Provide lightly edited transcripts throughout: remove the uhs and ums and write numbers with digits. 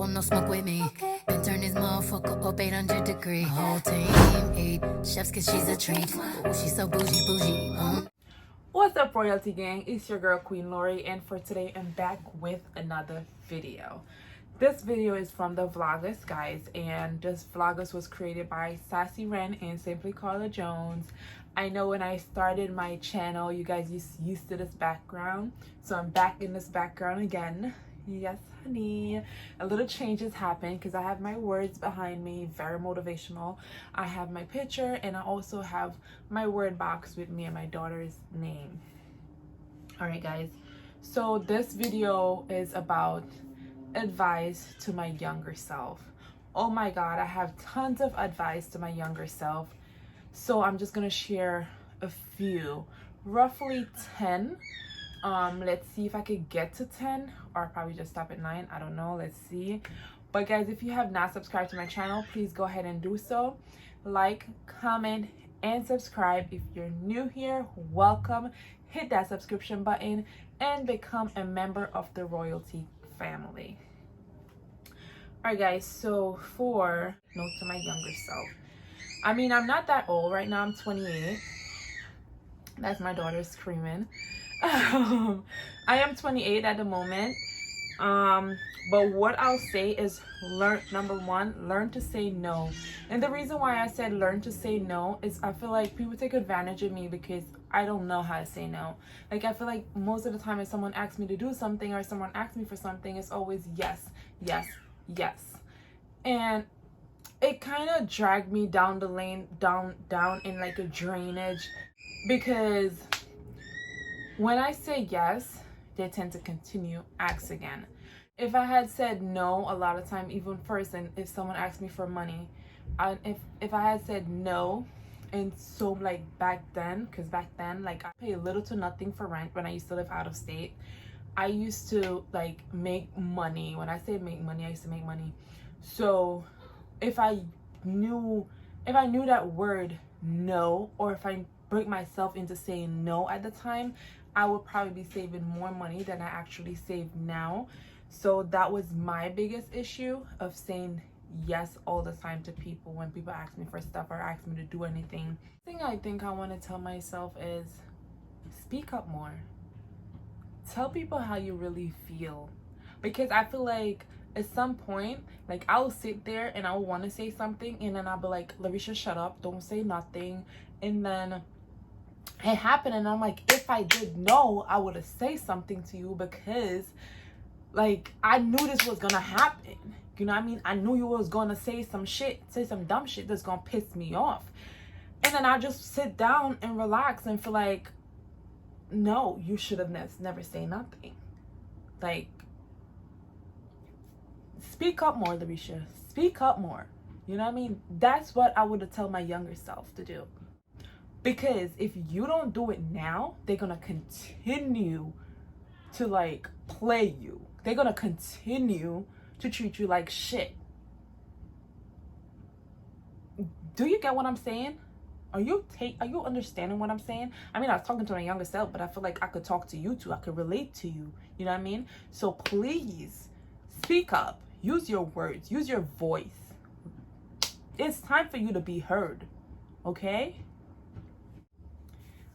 want no smoke with me. Then turn this motherfucker up 800 degrees. Whole team eat chefs cause she's a treat. Ooh, she's so bougie. What's up, royalty gang? It's your girl Queen Lori, and for today I'm back with another video. This video is from the Vlogmas guys, and this Vlogmas was created by Sassy Ren and Simply Carla Jones. I know when I started my channel you guys used to this background, so I'm back in this background again. Yes honey, a little changes happened because I have my words behind me, very motivational. I have my picture and I also have my word box with me and my daughter's name. All right guys, so this video is about advice to my younger self. Oh my god, I have tons of advice to my younger self, so I'm just gonna share a few, roughly 10. Let's see if I could get to 10, or probably just stop at 9. I don't know, let's see. But guys, if you have not subscribed to my channel, please go ahead and do so. Like, comment, and subscribe. If you're new here, welcome. Hit that subscription button and become a member of the royalty family. Alright guys, so for note to my younger self, I mean, I'm not that old right now. I'm 28. That's my daughter screaming. I am 28 at the moment, but what I'll say is number one, learn to say no. And the reason why I said learn to say no is I feel like people take advantage of me because I don't know how to say no. Like, I feel like most of the time if someone asks me to do something or someone asks me for something, it's always yes, yes, yes. And it kind of dragged me down the lane, down in like a drainage, because when I say yes, they tend to continue, ask again. If I had said no a lot of time, even first, and if someone asked me for money, if I had said no, and so like back then, because back then like I pay little to nothing for rent when I used to live out of state. I used to like make money. When I say make money, I used to make money. So if I knew that word no, or if I break myself into saying no at the time, I would probably be saving more money than I actually save now. So that was my biggest issue, of saying yes all the time to people when people ask me for stuff or ask me to do anything. The thing I think I want to tell myself is speak up more. Tell people how you really feel, because I feel like at some point, like, I'll sit there and I'll want to say something and then I'll be like, Larisha, shut up, don't say nothing. And then it happened and I'm like, if I did know, I would have said something to you, because like I knew this was gonna happen. You know what I mean? I knew you was gonna say some dumb shit that's gonna piss me off. And then I just sit down and relax and feel like, no, you should have never say nothing. Like, speak up more, Larisha. Speak up more. You know what I mean? That's what I would have told my younger self to do. Because if you don't do it now, they're gonna continue to like play you. They're gonna continue to treat you like shit. Do you get what I'm saying? Are you understanding what I'm saying? I mean, I was talking to my younger self, but I feel like I could talk to you too. I could relate to you. You know what I mean? So please speak up. Use your words. Use your voice. It's time for you to be heard. Okay?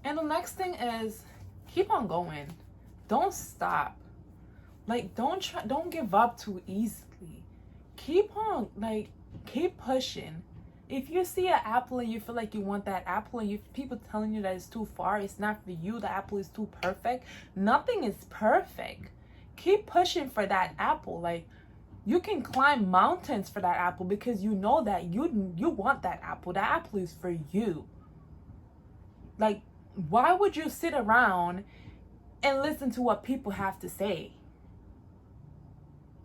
And the next thing is, keep on going. Don't stop. Like, don't give up too easily. Keep on, like, keep pushing. If you see an apple and you feel like you want that apple, and people telling you that it's too far, it's not for you, the apple is too perfect. Nothing is perfect. Keep pushing for that apple. Like, you can climb mountains for that apple, because you know that you want that apple. That apple is for you. Like, why would you sit around and listen to what people have to say?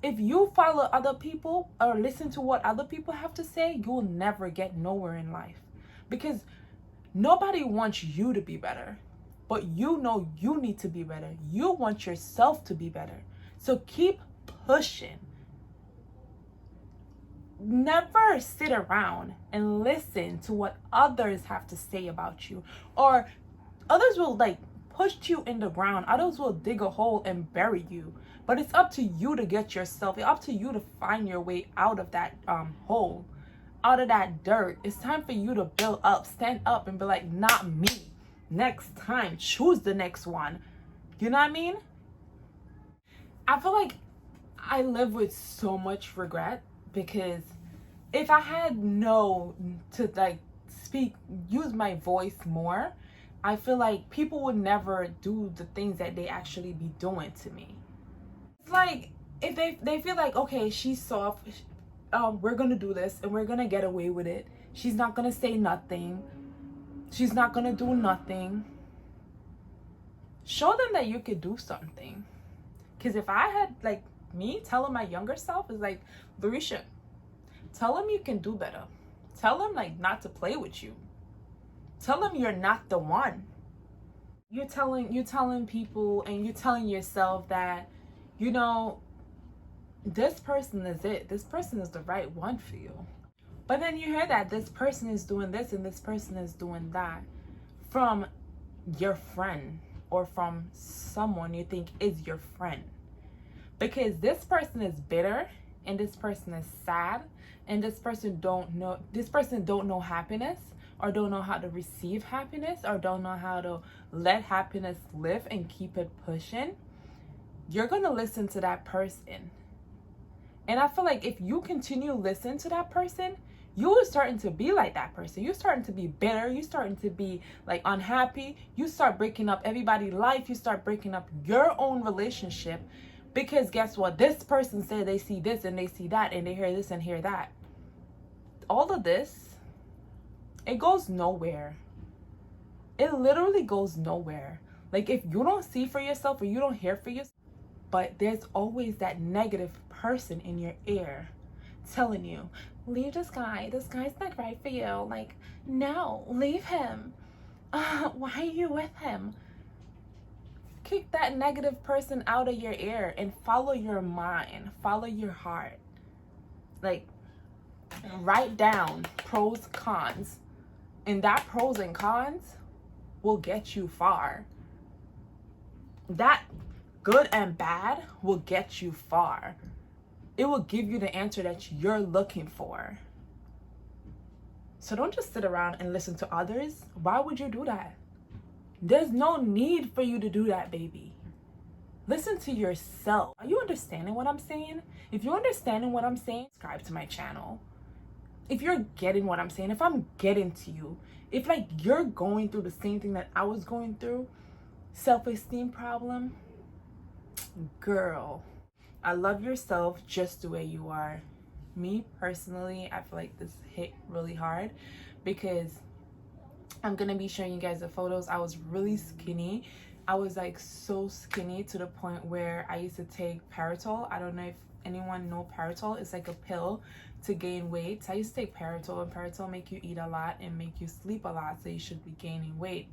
If you follow other people or listen to what other people have to say, you'll never get nowhere in life. Because nobody wants you to be better, but you know you need to be better. You want yourself to be better. So keep pushing. Never sit around and listen to what others have to say about you, or others will like push you in the ground. Others will dig a hole and bury you, But it's up to you to get yourself, it's up to you to find your way out of that hole, out of that dirt. It's time for you to build up, stand up and be like, not me. Next time, choose the next one. You know what I mean? I feel like I live with so much regret because if I had known to like speak, use my voice more, I feel like people would never do the things that they actually be doing to me. It's like if they feel like, okay, she's soft, we're gonna do this and we're gonna get away with it. She's not gonna say nothing. She's not gonna do nothing. Show them that you could do something. Because if I had like me telling my younger self is like, Larisha, tell them you can do better. Tell them like not to play with you. Tell them you're not the one. You're telling people and you're telling yourself that, you know, this person is it. This person is the right one for you. But then you hear that this person is doing this and this person is doing that from your friend or from someone you think is your friend. Because this person is bitter and this person is sad and this person don't know happiness or don't know how to receive happiness or don't know how to let happiness live and keep it pushing, you're going to listen to that person. And I feel like if you continue listening to that person, you're starting to be like that person. You're starting to be bitter. You're starting to be like unhappy. You start breaking up everybody's life. You start breaking up your own relationship. Because guess what? This person said they see this and they see that and they hear this and hear that. All of this, it goes nowhere. It literally goes nowhere. Like if you don't see for yourself or you don't hear for yourself, but there's always that negative person in your ear telling you, leave this guy. This guy's not right for you. Like, no, leave him. Why are you with him? Kick that negative person out of your ear and follow your mind. Follow your heart. Like, write down pros, cons. And that pros and cons will get you far. That good and bad will get you far. It will give you the answer that you're looking for. So don't just sit around and listen to others. Why would you do that? There's no need for you to do that, baby. Listen to yourself. Are you understanding what I'm saying? If you're understanding what I'm saying, subscribe to my channel. If you're getting what I'm saying, if I'm getting to you, if like you're going through the same thing that I was going through, self-esteem problem, girl, I love yourself just the way you are. Me personally, I feel like this hit really hard because I'm gonna be showing you guys the photos. I was really skinny. I was like so skinny to the point where I used to take Paratol. I don't know if anyone know Paratol. It's like a pill to gain weight. So I used to take Paratol, and Paratol make you eat a lot and make you sleep a lot, so you should be gaining weight.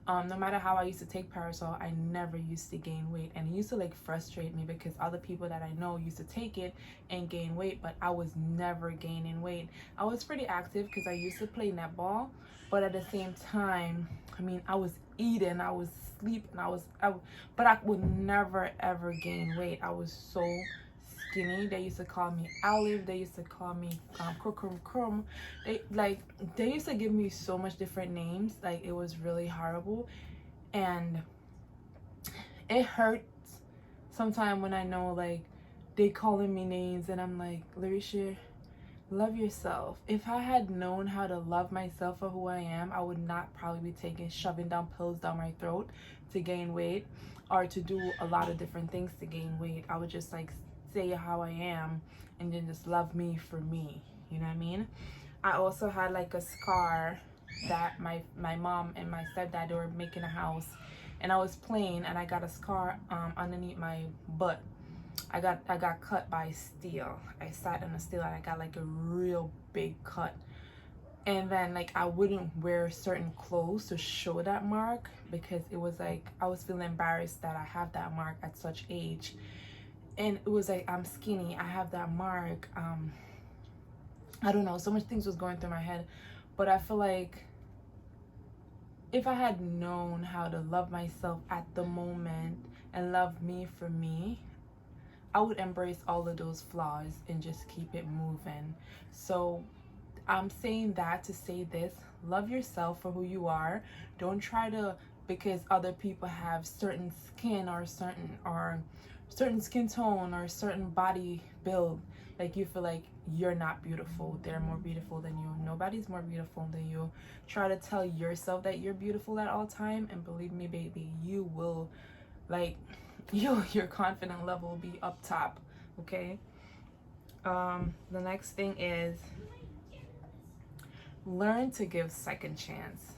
No matter how I used to take Paratol, I never used to gain weight, and it used to like frustrate me because other people that I know used to take it and gain weight, but I was never gaining weight. I was pretty active because I used to play netball, but at the same time, I mean, I was eating, I was sleeping, but I would never ever gain weight. I was so skinny. They used to call me Olive. They used to call me Krum. They used to give me so much different names. Like, it was really horrible, and it hurts sometimes when I know like they calling me names, and I'm like, Larisha, love yourself. If I had known how to love myself for who I am, I would not probably be shoving down pills down my throat to gain weight or to do a lot of different things to gain weight. I would just like say how I am and then just love me for me. You know what I mean? I also had like a scar that my mom and my stepdad, they were making a house, and I was playing and I got a scar underneath my butt. I got cut by steel. I sat in a steel and I got like a real big cut. And then like I wouldn't wear certain clothes to show that mark because it was like I was feeling embarrassed that I have that mark at such age. And it was like, I'm skinny, I have that mark. I don't know, so much things was going through my head. But I feel like if I had known how to love myself at the moment and love me for me, I would embrace all of those flaws and just keep it moving. So I'm saying that to say this: love yourself for who you are. Don't try to, because other people have certain skin or certain skin tone or certain body build, like you feel like you're not beautiful. They're more beautiful than you. Nobody's more beautiful than you. Try to tell yourself that you're beautiful at all time, and believe me, baby, you will, like, your confidence level will be up top. Okay. The next thing is learn to give second chance.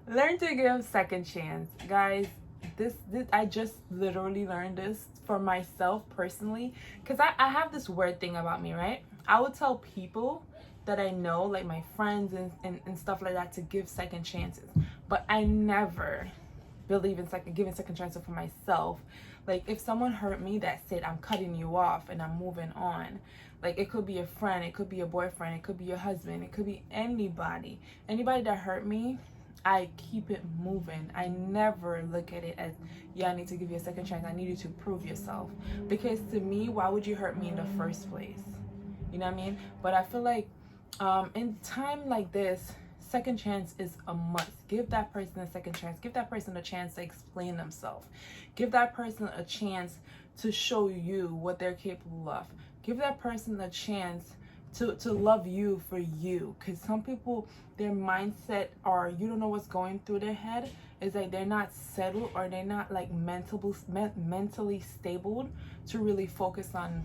Learn to give second chance, guys. This I just literally learned this for myself personally, because I have this weird thing about me, right? I would tell people that I know, like my friends and stuff like that, to give second chances, but I never believe in giving second chances for myself. Like, if someone hurt me, that's it. I'm cutting you off and I'm moving on. Like, it could be a friend, it could be a boyfriend, it could be your husband, it could be anybody that hurt me. I keep it moving. I never look at it as, yeah, I need to give you a second chance. I need you to prove yourself. Because to me, why would you hurt me in the first place? You know what I mean? But I feel like in time like this, second chance is a must. Give that person a second chance. Give that person a chance to explain themselves. Give that person a chance to show you what they're capable of. Give that person a chance to love you for you. Because some people, their mindset, or you don't know what's going through their head, is like they're not settled, or they're not like mentally stable to really focus on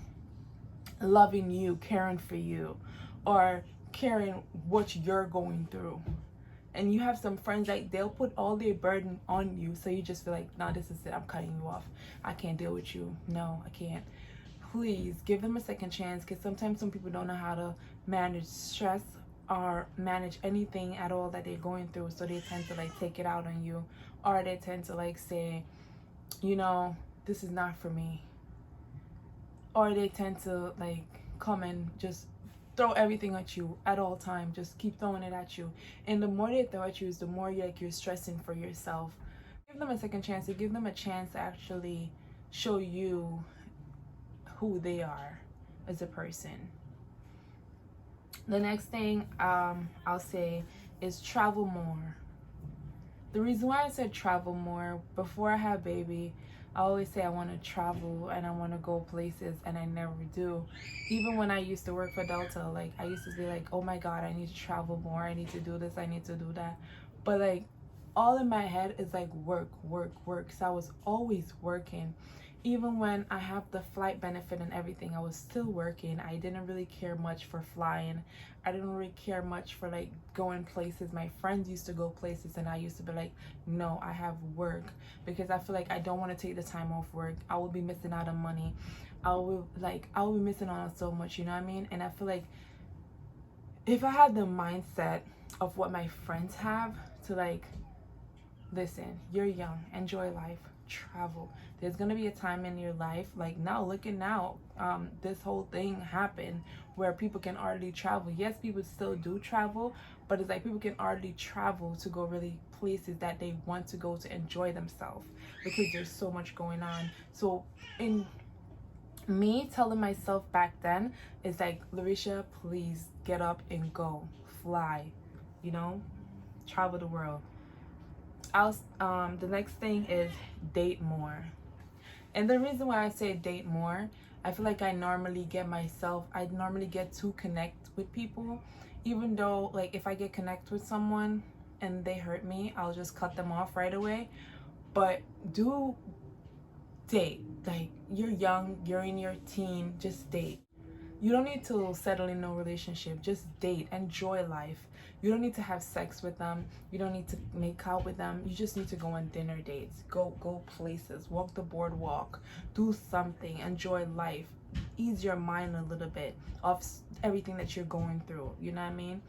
loving you, caring for you, or caring what you're going through. And you have some friends, like, they'll put all their burden on you, so you just feel like, nah, this is it, I'm cutting you off, I can't deal with you, no, I can't. Please give them a second chance, because sometimes some people don't know how to manage stress or manage anything at all that they're going through, so they tend to like take it out on you, or they tend to like say, you know, this is not for me, or they tend to like come and just throw everything at you at all time, just keep throwing it at you. And the more they throw at you is the more you're stressing for yourself. Give them a second chance. To give them a chance to actually show you who they are as a person. The next thing I'll say is travel more. The reason why I said travel more, before I had baby, I always say I want to travel and I want to go places, and I never do. Even when I used to work for Delta, like, I used to be like, oh my God, I need to travel more, I need to do this, I need to do that. But like, all in my head is like work, work, work. So I was always working. Even when I have the flight benefit and everything, I was still working. I didn't really care much for flying. I didn't really care much for like going places. My friends used to go places, and I used to be like, no, I have work, because I feel like I don't want to take the time off work. I will be missing out on money. I will be missing out on so much, you know what I mean? And I feel like if I had the mindset of what my friends have, to like, listen, you're young, enjoy life, travel. There's gonna be a time in your life, like now, look at now, this whole thing happened where people can already travel. Yes, people still do travel, but it's like people can already travel to go really places that they want to go to enjoy themselves, because there's so much going on. So in me telling myself back then is like, Larisha, please get up and go fly, you know, travel the world. The next thing is date more. And the reason why I say date more, I feel like I normally get to connect with people, even though like if I get connect with someone and they hurt me, I'll just cut them off right away. But do date. Like, you're young, you're in your teen, just date. You don't need to settle in no relationship. Just date. Enjoy life. You don't need to have sex with them. You don't need to make out with them. You just need to go on dinner dates. Go places. Walk the boardwalk. Do something. Enjoy life. Ease your mind a little bit of everything that you're going through. You know what I mean?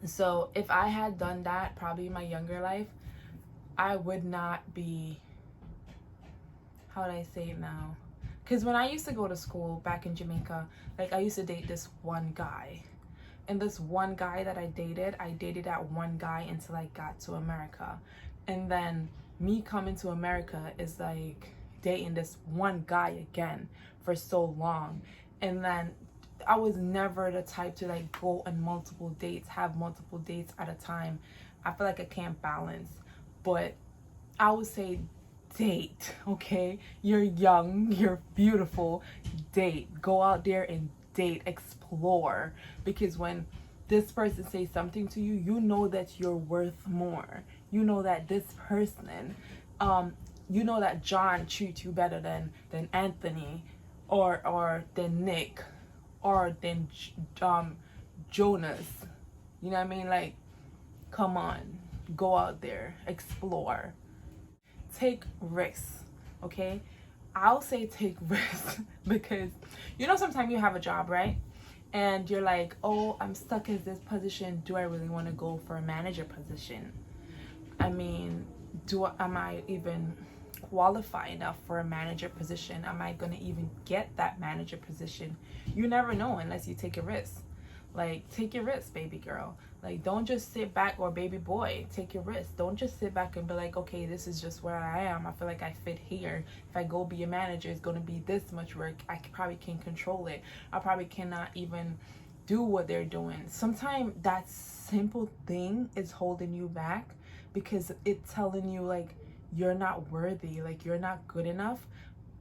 So if I had done that probably in my younger life, I would not be, how would I say it now? Because when I used to go to school back in Jamaica, like, I used to date this one guy. And this one guy that I dated that one guy until I got to America. And then me coming to America is like, dating this one guy again for so long. And then I was never the type to like go on multiple dates, have multiple dates at a time. I feel like I can't balance. But I would say date, okay? You're young, you're beautiful, date. Go out there and date, explore. Because when this person says something to you, you know that you're worth more. You know that this person, you know that John treats you better than Anthony, or than Nick, or than Jonas. You know what I mean? Like, come on, go out there, explore, take risks. Okay, I'll say take risks because you know sometimes you have a job, right? And you're like, oh, I'm stuck in this position. Do I really want to go for a manager position? I mean, am I even qualified enough for a manager position? Am I gonna even get that manager position? You never know unless you take a risk. Like, take your risk, baby girl. Like, don't just sit back, or baby boy, take your risk. Don't just sit back and be like, okay, this is just where I am. I feel like I fit here. If I go be a manager, it's going to be this much work. Probably can't control it. I probably cannot even do what they're doing. Sometimes that simple thing is holding you back because it's telling you, like, you're not worthy, like, you're not good enough.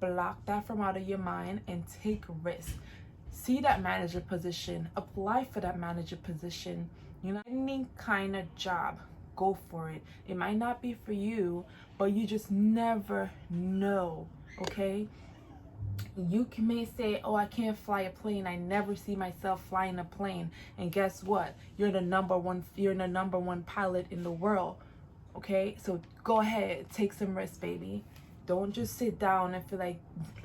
Block that from out of your mind and take risks. See that manager position, apply for that manager position. You know, any kind of job, go for it. It might not be for you, but you just never know, okay? You may say, oh, I can't fly a plane. I never see myself flying a plane. And guess what? You're the number one pilot in the world, okay? So go ahead, take some risks, baby. Don't just sit down and feel like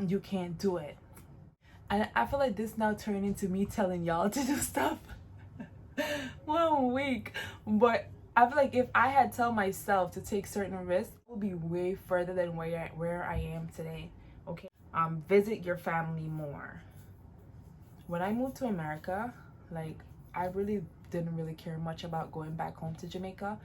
you can't do it. And I feel like this now turned into me telling y'all to do stuff 1 week. But I feel like if I had told myself to take certain risks, it would be way further than where I am today. Okay. Visit your family more. When I moved to America, like, I really didn't really care much about going back home to Jamaica.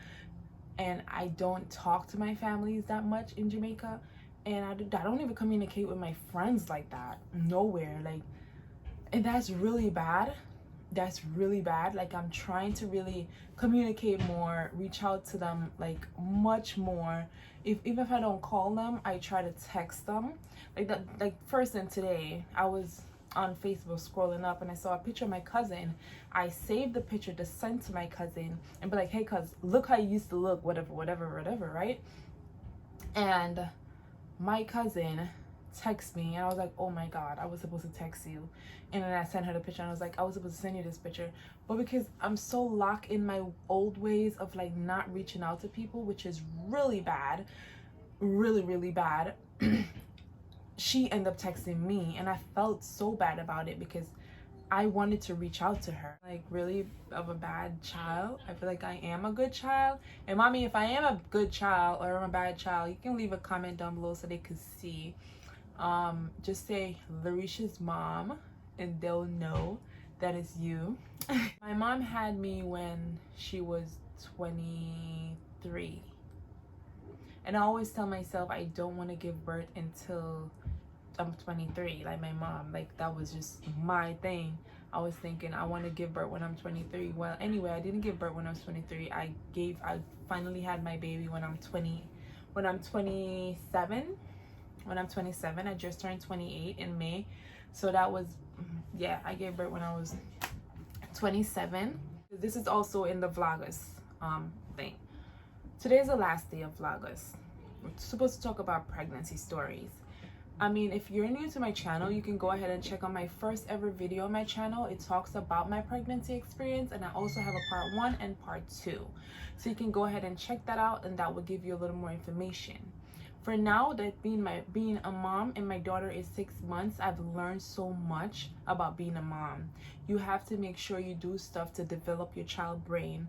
And I don't talk to my families that much in Jamaica. And I don't even communicate with my friends like that. Nowhere. Like, and that's really bad. That's really bad. Like, I'm trying to really communicate more, reach out to them, like, much more. Even if I don't call them, I try to text them. Like that. Like, first thing today, I was on Facebook scrolling up and I saw a picture of my cousin. I saved the picture to send to my cousin and be like, hey, cuz, look how you used to look, whatever, right? And my cousin texted me and I was like, oh my god, I was supposed to text you. And then I sent her the picture and I was like, I was supposed to send you this picture, but because I'm so locked in my old ways of, like, not reaching out to people, which is really bad, really bad, she ended up texting me and I felt so bad about it because I wanted to reach out to her. Like, really of a bad child. I feel like I am a good child. And mommy, if I am a good child or I'm a bad child, you can leave a comment down below so they could see. Just say Larisha's mom and they'll know that it's you. My mom had me when she was 23. And I always tell myself I don't want to give birth until I'm 23, like my mom. Like, that was just my thing. I was thinking I want to give birth when I'm 23. Well, anyway, I didn't give birth when I was 23. I finally had my baby when I'm 27. When I'm 27, I just turned 28 in May. So that was, yeah, I gave birth when I was 27. This is also in the Vlogmas thing. Today's the last day of Vlogmas. We're supposed to talk about pregnancy stories. I mean, if you're new to my channel, you can go ahead and check out my first ever video on my channel. It talks about my pregnancy experience, and I also have a part 1 and part 2. So you can go ahead and check that out, and that will give you a little more information. For now, that being a mom and my daughter is 6 months, I've learned so much about being a mom. You have to make sure you do stuff to develop your child's brain.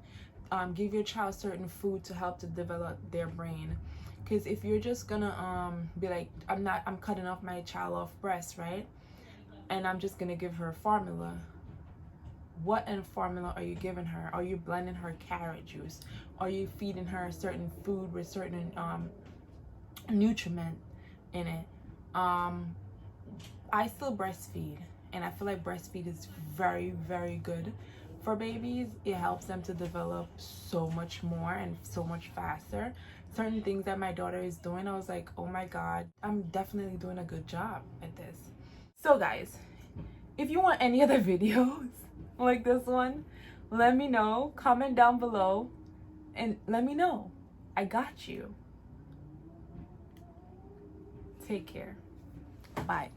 Give your child certain food to help to develop their brain. Because if you're just gonna be like, I'm cutting off my child off breast, right? And I'm just gonna give her a formula. What in formula are you giving her? Are you blending her carrot juice? Are you feeding her certain food with certain nutriment in it? I still breastfeed, and I feel like breastfeed is very, very good for babies. It helps them to develop so much more and so much faster. Certain things that my daughter is doing, I was like, oh my god, I'm definitely doing a good job at this. So guys, if you want any other videos like this one, let me know. Comment down below and let me know. I got you. Take care. Bye.